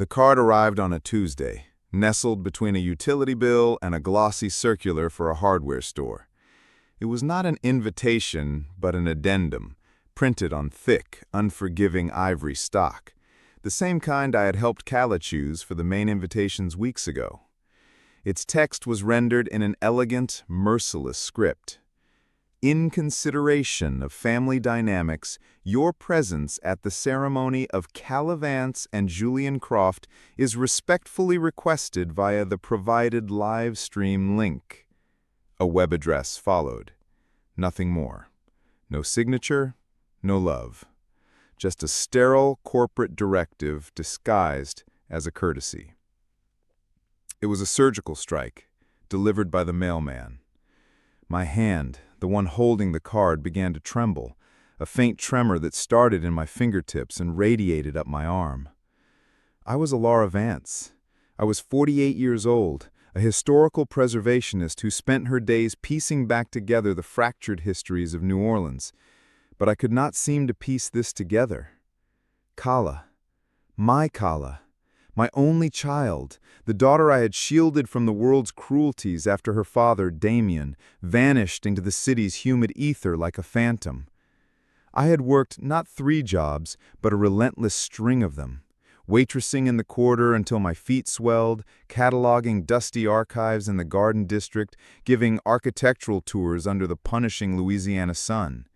The card arrived on a Tuesday, nestled between a utility bill and a glossy circular for a hardware store. It was not an invitation, but an addendum, printed on thick, unforgiving ivory stock, the same kind I had helped Kala choose for the main invitations weeks ago. Its text was rendered in an elegant, merciless script. In consideration of family dynamics, your presence at the ceremony of Kala Vance and Julian Croft is respectfully requested via the provided live stream link. A web address followed. Nothing more. No signature, no love. Just a sterile corporate directive disguised as a courtesy. It was a surgical strike, delivered by the mailman. My hand, the one holding the card, began to tremble, a faint tremor that started in my fingertips and radiated up my arm. I was Laura Vance. I was 48 years old, a historical preservationist who spent her days piecing back together the fractured histories of New Orleans. But I could not seem to piece this together. Kala, my only child, the daughter I had shielded from the world's cruelties after her father, Damien, vanished into the city's humid ether like a phantom. I had worked not 3 jobs, but a relentless string of them, waitressing in the quarter until my feet swelled, cataloging dusty archives in the Garden District, giving architectural tours under the punishing Louisiana sun.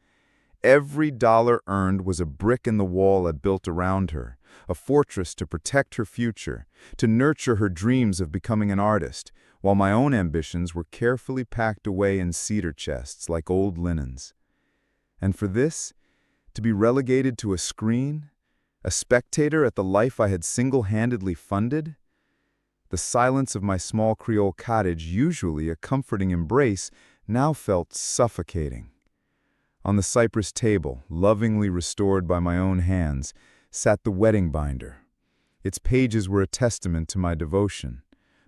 Every dollar earned was a brick in the wall I built around her, a fortress to protect her future, to nurture her dreams of becoming an artist, while my own ambitions were carefully packed away in cedar chests like old linens. And for this, to be relegated to a screen, a spectator at the life I had single-handedly funded? The silence of my small Creole cottage, usually a comforting embrace, now felt suffocating. On the cypress table, lovingly restored by my own hands, sat the wedding binder. Its pages were a testament to my devotion.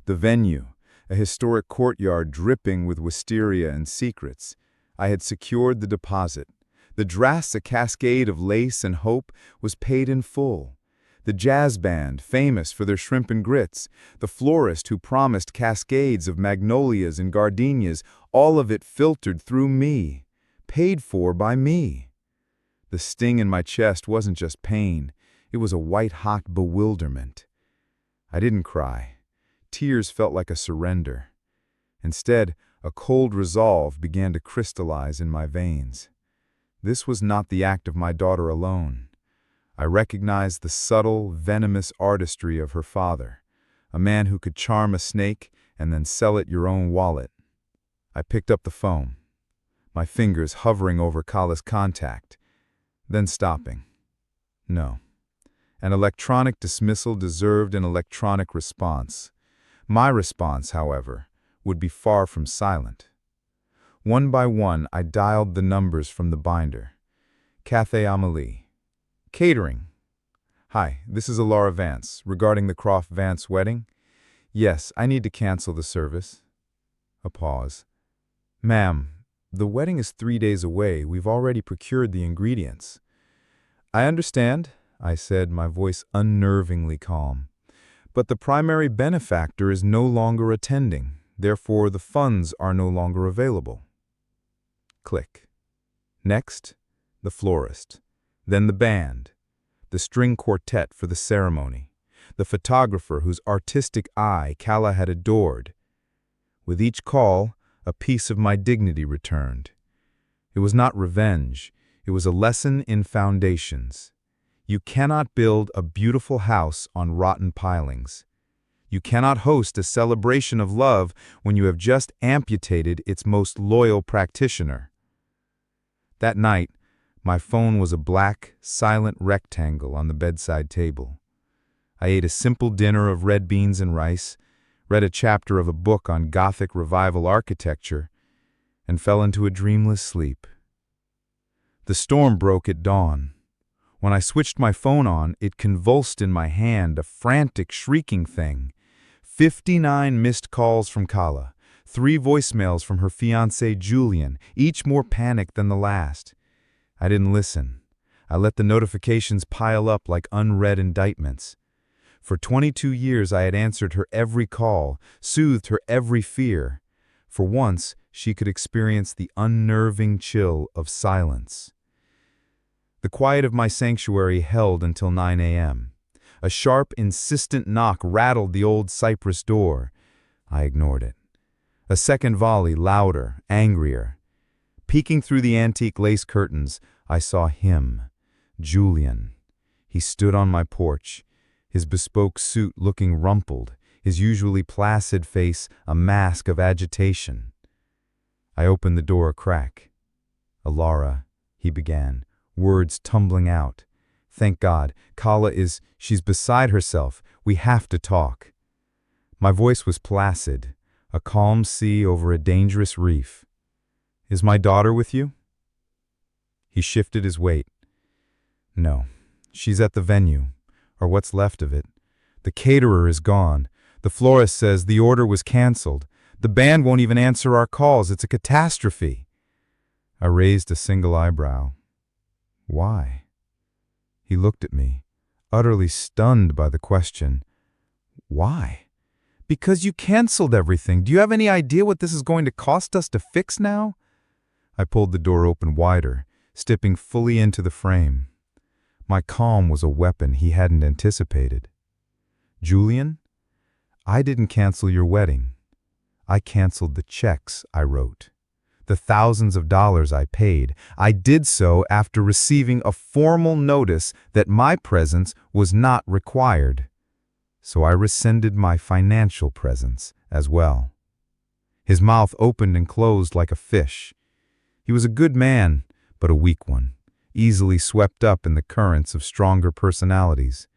The venue, a historic courtyard dripping with wisteria and secrets. I had secured the deposit. The dress, a cascade of lace and hope, was paid in full. The jazz band, famous for their shrimp and grits, the florist who promised cascades of magnolias and gardenias, all of it filtered through me, paid for by me. The sting in my chest wasn't just pain, it was a white-hot bewilderment. I didn't cry. Tears felt like a surrender. Instead, a cold resolve began to crystallize in my veins. This was not the act of my daughter alone. I recognized the subtle, venomous artistry of her father, a man who could charm a snake and then sell it your own wallet. I picked up the phone, my fingers hovering over Kala's contact, then stopping. No. An electronic dismissal deserved an electronic response. My response, however, would be far from silent. One by one, I dialed the numbers from the binder. Cathay Amelie. Catering. Hi, this is Laura Vance, regarding the Croft-Vance wedding. Yes, I need to cancel the service. A pause. Ma'am, the wedding is 3 days away. We've already procured the ingredients. I understand, I said, my voice unnervingly calm. But the primary benefactor is no longer attending. Therefore, the funds are no longer available. Click. Next, the florist. Then the band. The string quartet for the ceremony. The photographer whose artistic eye Kala had adored. With each call, a piece of my dignity returned. It was not revenge. It was a lesson in foundations. You cannot build a beautiful house on rotten pilings. You cannot host a celebration of love when you have just amputated its most loyal practitioner. That night, my phone was a black, silent rectangle on the bedside table. I ate a simple dinner of red beans and rice, read a chapter of a book on Gothic revival architecture, and fell into a dreamless sleep. The storm broke at dawn. When I switched my phone on, it convulsed in my hand, a frantic, shrieking thing. 59 missed calls from Kala, 3 voicemails from her fiancé Julian, each more panicked than the last. I didn't listen. I let the notifications pile up like unread indictments. For 22 years I had answered her every call, soothed her every fear. For once, she could experience the unnerving chill of silence. The quiet of my sanctuary held until 9 a.m. A sharp, insistent knock rattled the old cypress door. I ignored it. A second volley, louder, angrier. Peeking through the antique lace curtains, I saw him, Julian. He stood on my porch, his bespoke suit looking rumpled, his usually placid face a mask of agitation. I opened the door a crack. "Alara," he began, words tumbling out. "Thank God, she's beside herself. We have to talk." My voice was placid, a calm sea over a dangerous reef. "Is my daughter with you?" He shifted his weight. "No, she's at the venue, or what's left of it. The caterer is gone. The florist says the order was canceled. The band won't even answer our calls. It's a catastrophe." I raised a single eyebrow. "Why?" He looked at me, utterly stunned by the question. "Why?" "Because you canceled everything. Do you have any idea what this is going to cost us to fix now?" I pulled the door open wider, stepping fully into the frame. My calm was a weapon he hadn't anticipated. "Julian, I didn't cancel your wedding. I canceled the checks I wrote. The thousands of dollars I paid. I did so after receiving a formal notice that my presence was not required. So I rescinded my financial presence as well." His mouth opened and closed like a fish. He was a good man, but a weak one, easily swept up in the currents of stronger personalities.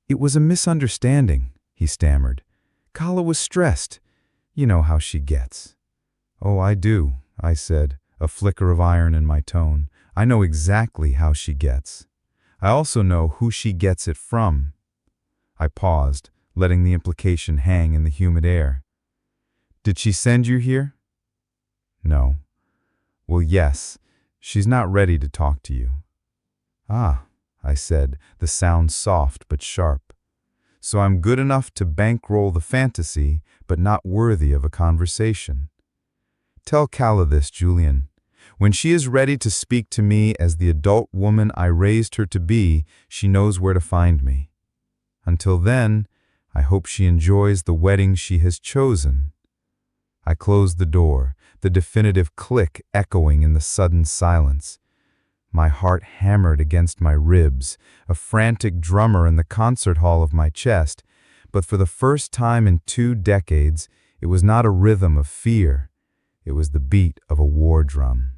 It was a misunderstanding," he stammered. "Kala was stressed. You know how she gets." "Oh, I do," I said, a flicker of iron in my tone. "I know exactly how she gets. I also know who she gets it from." I paused, letting the implication hang in the humid air. "Did she send you here?" "No." "Well, yes. She's not ready to talk to you." "Ah," I said, the sound soft but sharp. "So I'm good enough to bankroll the fantasy, but not worthy of a conversation." "Tell Kala this, Julian. When she is ready to speak to me as the adult woman I raised her to be, she knows where to find me. Until then, I hope she enjoys the wedding she has chosen." I closed the door, the definitive click echoing in the sudden silence. My heart hammered against my ribs, a frantic drummer in the concert hall of my chest, but for the first time in 2 decades, it was not a rhythm of fear. It was the beat of a war drum.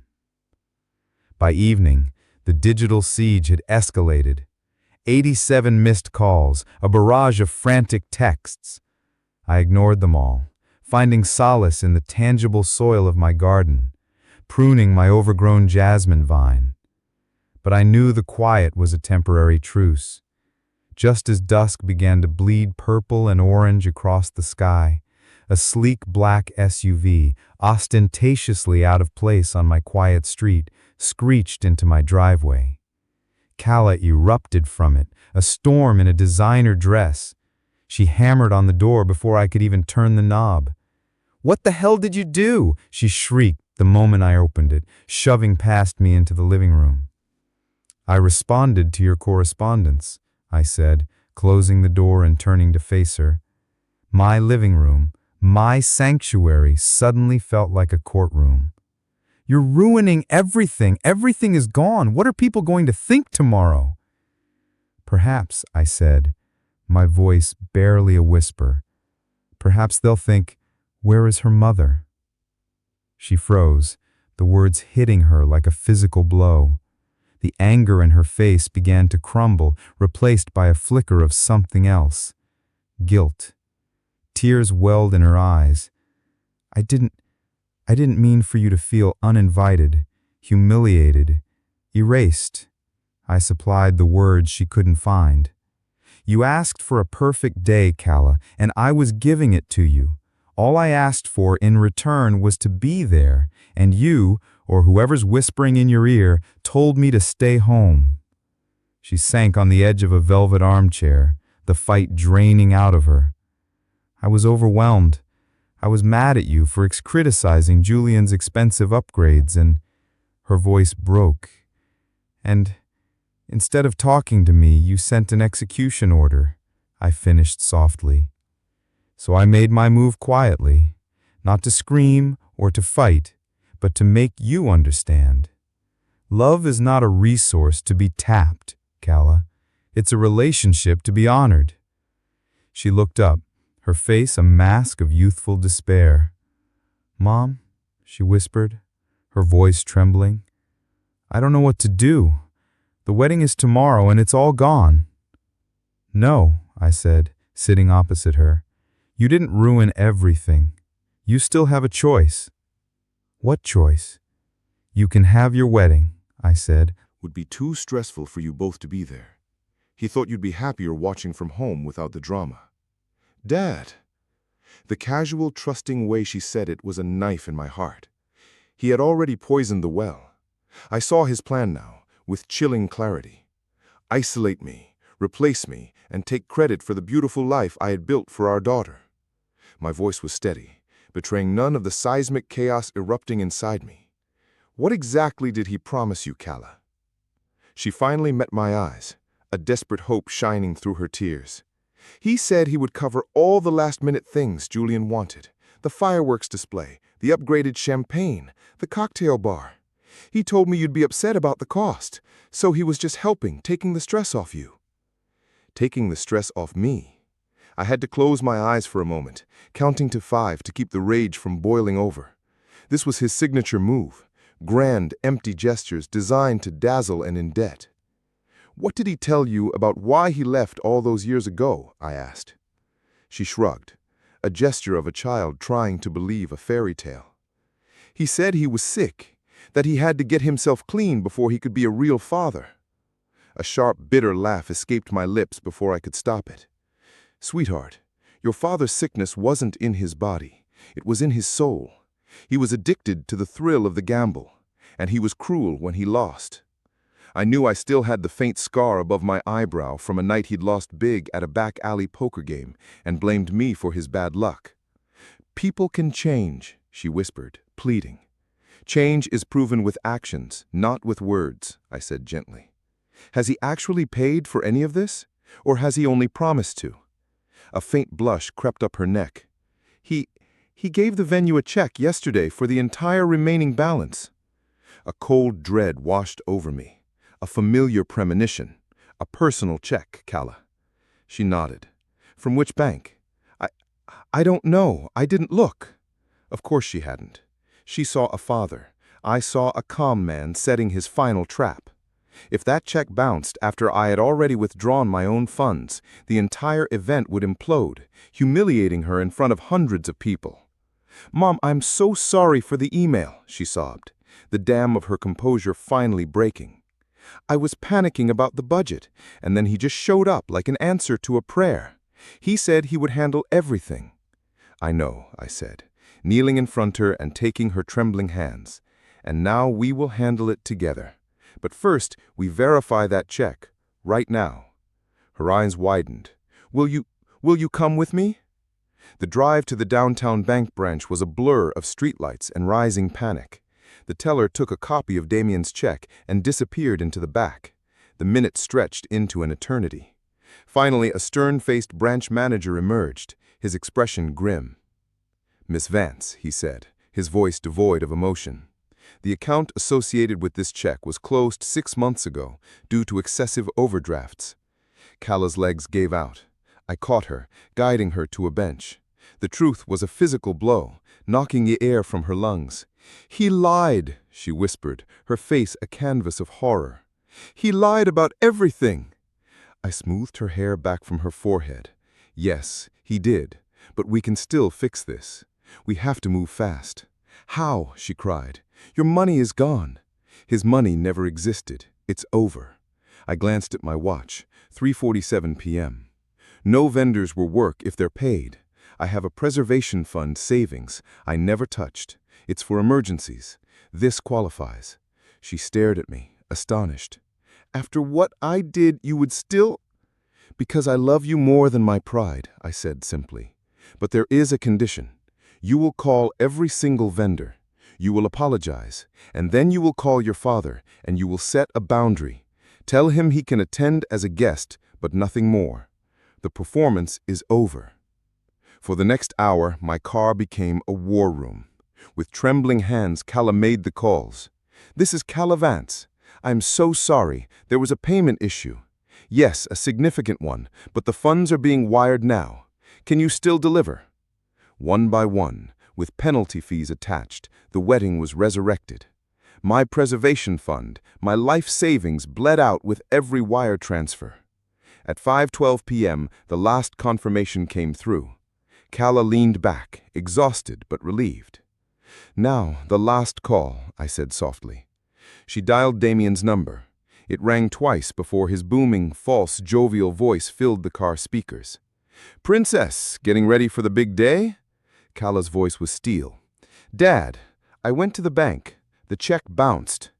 By evening, the digital siege had escalated. 87 missed calls, a barrage of frantic texts. I ignored them all, finding solace in the tangible soil of my garden, pruning my overgrown jasmine vine. But I knew the quiet was a temporary truce. Just as dusk began to bleed purple and orange across the sky, a sleek black SUV, ostentatiously out of place on my quiet street, screeched into my driveway. Kala erupted from it, a storm in a designer dress. She hammered on the door before I could even turn the knob. "What the hell did you do?" she shrieked the moment I opened it, shoving past me into the living room. "I responded to your correspondence," I said, closing the door and turning to face her. My living room, my sanctuary, suddenly felt like a courtroom. "You're ruining everything. Everything is gone. What are people going to think tomorrow?" "Perhaps," I said, my voice barely a whisper, "perhaps they'll think, where is her mother?" She froze, the words hitting her like a physical blow. The anger in her face began to crumble, replaced by a flicker of something else. Guilt. Tears welled in her eyes. I didn't mean for you to feel uninvited, humiliated, erased." I supplied the words she couldn't find. "You asked for a perfect day, Kala, and I was giving it to you. All I asked for in return was to be there, and you, or whoever's whispering in your ear, told me to stay home." She sank on the edge of a velvet armchair, the fight draining out of her. I was overwhelmed. I was mad at you for criticizing Julian's expensive upgrades, and her voice broke. And instead of talking to me, you sent an execution order, I finished softly. So I made my move quietly, not to scream or to fight, but to make you understand. Love is not a resource to be tapped, Calla. It's a relationship to be honored. She looked up, her face a mask of youthful despair. Mom, she whispered, her voice trembling. I don't know what to do. The wedding is tomorrow and it's all gone. No, I said, sitting opposite her. You didn't ruin everything. You still have a choice. What choice? You can have your wedding, I said. Would be too stressful for you both to be there. He thought you'd be happier watching from home without the drama. Dad! The casual, trusting way she said it was a knife in my heart. He had already poisoned the well. I saw his plan now, with chilling clarity. Isolate me, replace me, and take credit for the beautiful life I had built for our daughter. My voice was steady, betraying none of the seismic chaos erupting inside me. What exactly did he promise you, Calla? She finally met my eyes, a desperate hope shining through her tears. He said he would cover all the last-minute things Julian wanted. The fireworks display, the upgraded champagne, the cocktail bar. He told me you'd be upset about the cost, so he was just helping, taking the stress off you. Taking the stress off me. I had to close my eyes for a moment, counting to 5 to keep the rage from boiling over. This was his signature move, grand, empty gestures designed to dazzle and in debt. What did he tell you about why he left all those years ago? I asked. She shrugged, a gesture of a child trying to believe a fairy tale. He said he was sick, that he had to get himself clean before he could be a real father. A sharp, bitter laugh escaped my lips before I could stop it. Sweetheart, your father's sickness wasn't in his body. It was in his soul. He was addicted to the thrill of the gamble, and he was cruel when he lost. I knew I still had the faint scar above my eyebrow from a night he'd lost big at a back-alley poker game and blamed me for his bad luck. People can change, she whispered, pleading. Change is proven with actions, not with words, I said gently. Has he actually paid for any of this, or has he only promised to? A faint blush crept up her neck. He gave the venue a check yesterday for the entire remaining balance. A cold dread washed over me. A familiar premonition. A personal check, Calla. She nodded. From which bank? I don't know. I didn't look. Of course she hadn't. She saw a father. I saw a calm man setting his final trap. If that check bounced after I had already withdrawn my own funds, the entire event would implode, humiliating her in front of hundreds of people. Mom, I'm so sorry for the email, she sobbed, the dam of her composure finally breaking. I was panicking about the budget, and then he just showed up like an answer to a prayer. He said he would handle everything. I know, I said, kneeling in front of her and taking her trembling hands. And now we will handle it together. But first, we verify that check, right now. Her eyes widened. Will you come with me? The drive to the downtown bank branch was a blur of streetlights and rising panic. The teller took a copy of Damien's check and disappeared into the back. The minutes stretched into an eternity. Finally, a stern-faced branch manager emerged, his expression grim. Miss Vance, he said, his voice devoid of emotion. The account associated with this check was closed 6 months ago due to excessive overdrafts. Calla's legs gave out. I caught her, guiding her to a bench. The truth was a physical blow, knocking the air from her lungs. He lied, she whispered, her face a canvas of horror. He lied about everything. I smoothed her hair back from her forehead. Yes, he did, but we can still fix this. We have to move fast. How? She cried. Your money is gone. His money never existed. It's over. I glanced at my watch, 3:47 p.m. No vendors will work if they're paid. I have a preservation fund savings I never touched. It's for emergencies. This qualifies. She stared at me, astonished. After what I did, you would still... Because I love you more than my pride, I said simply. But there is a condition. You will call every single vendor. You will apologize, and then you will call your father, and you will set a boundary. Tell him he can attend as a guest, but nothing more. The performance is over. For the next hour, my car became a war room. With trembling hands, Calla made the calls. This is Calla Vance. I'm so sorry. There was a payment issue. Yes, a significant one, but the funds are being wired now. Can you still deliver? One by one, with penalty fees attached, the wedding was resurrected. My preservation fund, my life savings bled out with every wire transfer. At 5:12 p.m., the last confirmation came through. Calla leaned back, exhausted but relieved. Now, the last call, I said softly. She dialed Damien's number. It rang twice before his booming, false, jovial voice filled the car speakers. "Princess, getting ready for the big day?" Calla's voice was steel. "Dad, I went to the bank. The check bounced."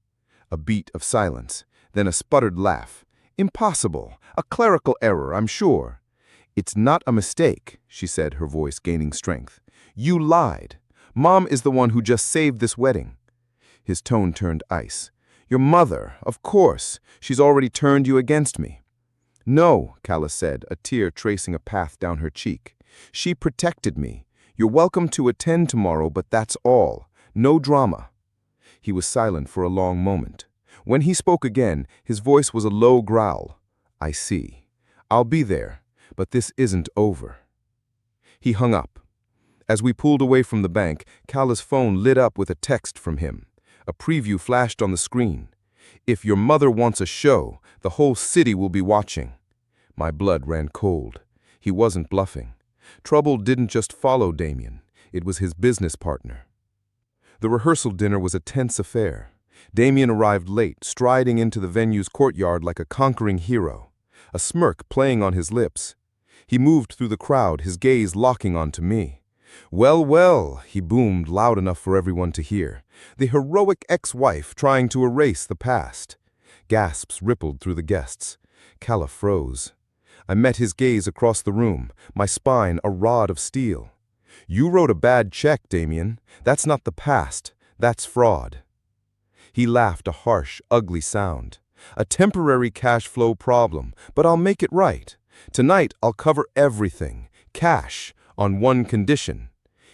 A beat of silence, then a sputtered laugh. "Impossible. A clerical error, I'm sure." "It's not a mistake," she said, her voice gaining strength. "You lied. Mom is the one who just saved this wedding." His tone turned ice. "Your mother, of course. She's already turned you against me." "No," Calla said, a tear tracing a path down her cheek. "She protected me. You're welcome to attend tomorrow, but that's all. No drama." He was silent for a long moment. When he spoke again, his voice was a low growl. "I see. I'll be there, but this isn't over." He hung up. As we pulled away from the bank, Calla's phone lit up with a text from him. A preview flashed on the screen. "If your mother wants a show, the whole city will be watching." My blood ran cold. He wasn't bluffing. Trouble didn't just follow Damien. It was his business partner. The rehearsal dinner was a tense affair. Damien arrived late, striding into the venue's courtyard like a conquering hero, a smirk playing on his lips. He moved through the crowd, his gaze locking onto me. "Well, well," he boomed loud enough for everyone to hear. "The heroic ex-wife trying to erase the past." Gasps rippled through the guests. Calla froze. I met his gaze across the room, my spine a rod of steel. "You wrote a bad check, Damien. That's not the past. That's fraud." He laughed, a harsh, ugly sound. "A temporary cash flow problem, but I'll make it right. Tonight I'll cover everything. Cash, on one condition."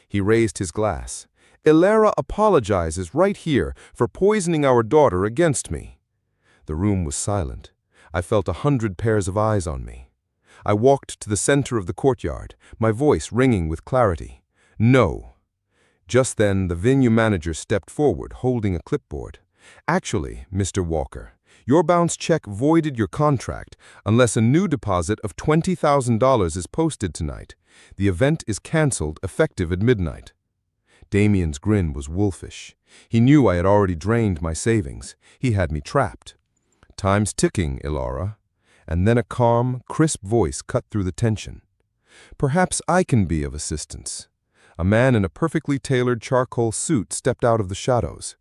He raised his glass. "Elara apologizes right here for poisoning our daughter against me." The room was silent. I felt 100 pairs of eyes on me. I walked to the center of the courtyard, my voice ringing with clarity. "No." Just then, the venue manager stepped forward, holding a clipboard. "Actually, Mr. Walker, your bounce check voided your contract unless a new deposit of $20,000 is posted tonight. The event is canceled effective at midnight." Damien's grin was wolfish. He knew I had already drained my savings. He had me trapped. "Time's ticking, Elara." And then a calm, crisp voice cut through the tension. "Perhaps I can be of assistance." A man in a perfectly tailored charcoal suit stepped out of the shadows.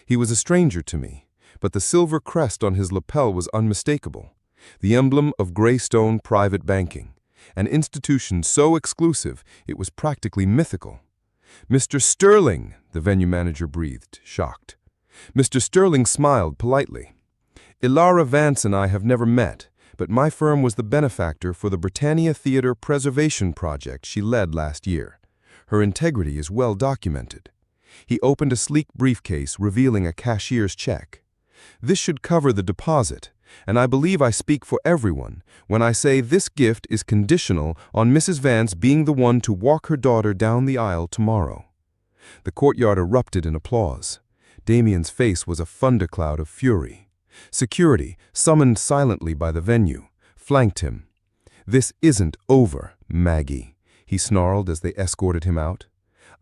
He was a stranger to me, but the silver crest on his lapel was unmistakable. The emblem of Greystone Private Banking, an institution so exclusive it was practically mythical. "Mr. Sterling," the venue manager breathed, shocked. Mr. Sterling smiled politely. "Elara Vance and I have never met, but my firm was the benefactor for the Britannia Theatre Preservation Project she led last year. Her integrity is well documented." He opened a sleek briefcase, revealing a cashier's check. "This should cover the deposit, and I believe I speak for everyone when I say this gift is conditional on Mrs. Vance being the one to walk her daughter down the aisle tomorrow." The courtyard erupted in applause. Damien's face was a thundercloud of fury. Security, summoned silently by the venue, flanked him. "This isn't over, Maggie," he snarled as they escorted him out.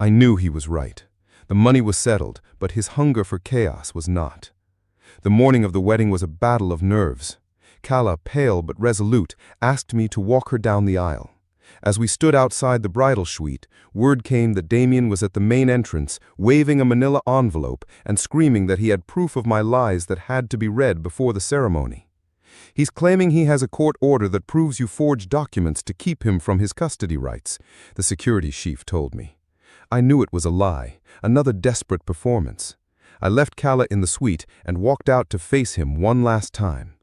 I knew he was right. The money was settled, but his hunger for chaos was not. The morning of the wedding was a battle of nerves. Calla, pale but resolute, asked me to walk her down the aisle. As we stood outside the bridal suite, word came that Damien was at the main entrance, waving a manila envelope and screaming that he had proof of my lies that had to be read before the ceremony. He's claiming he has a court order that proves you forged documents to keep him from his custody rights, the security chief told me. I knew it was a lie, another desperate performance. I left Kala in the suite and walked out to face him one last time.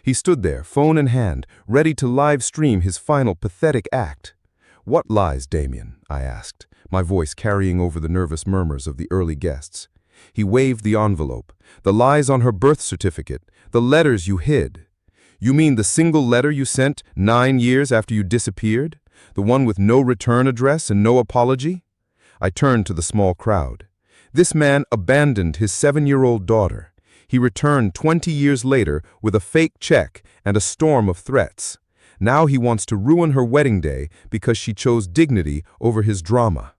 He stood there, phone in hand, ready to live stream his final pathetic act. "What lies, Damien?" I asked, my voice carrying over the nervous murmurs of the early guests. He waved the envelope. "The lies on her birth certificate, the letters you hid." "You mean the single letter you sent 9 years after you disappeared? The one with no return address and no apology?" I turned to the small crowd. This man abandoned his 7-year-old daughter. He returned 20 years later with a fake check and a storm of threats. Now he wants to ruin her wedding day because she chose dignity over his drama.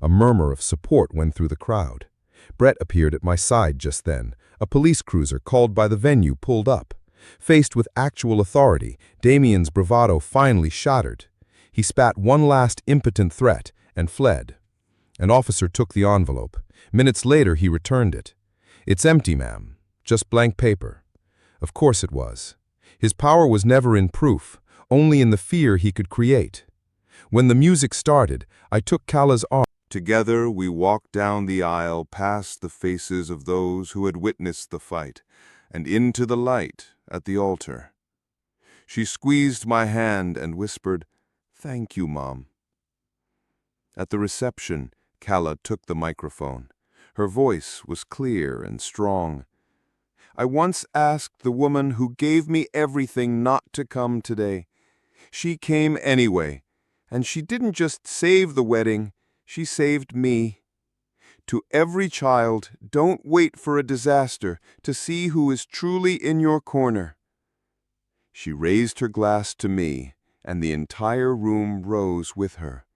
A murmur of support went through the crowd. Brett appeared at my side just then. A police cruiser called by the venue pulled up. Faced with actual authority, Damien's bravado finally shattered. He spat one last impotent threat and fled. An officer took the envelope. Minutes later, he returned it. "It's empty, ma'am. Just blank paper." Of course it was. His power was never in proof, only in the fear he could create. When the music started, I took Kala's arm. Together we walked down the aisle past the faces of those who had witnessed the fight and into the light at the altar. She squeezed my hand and whispered, "Thank you, Mom." At the reception, Kala took the microphone. Her voice was clear and strong. "I once asked the woman who gave me everything not to come today. She came anyway, and she didn't just save the wedding, she saved me. To every child, don't wait for a disaster to see who is truly in your corner." She raised her glass to me, and the entire room rose with her.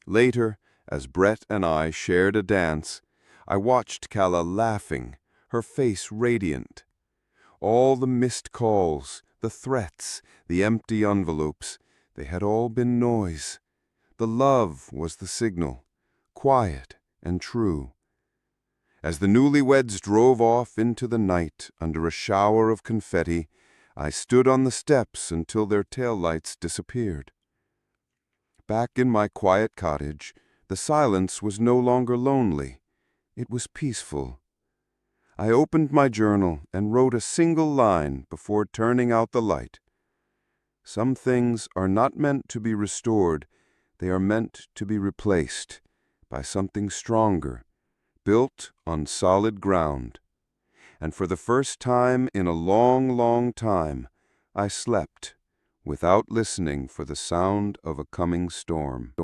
Later, as Brett and I shared a dance, I watched Kala laughing, her face radiant. All the missed calls, the threats, the empty envelopes, they had all been noise. The love was the signal, quiet and true. As the newlyweds drove off into the night under a shower of confetti, I stood on the steps until their taillights disappeared. Back in my quiet cottage, the silence was no longer lonely. It was peaceful. I opened my journal and wrote a single line before turning out the light. Some things are not meant to be restored. They are meant to be replaced by something stronger, built on solid ground. And for the first time in a long, long time, I slept without listening for the sound of a coming storm.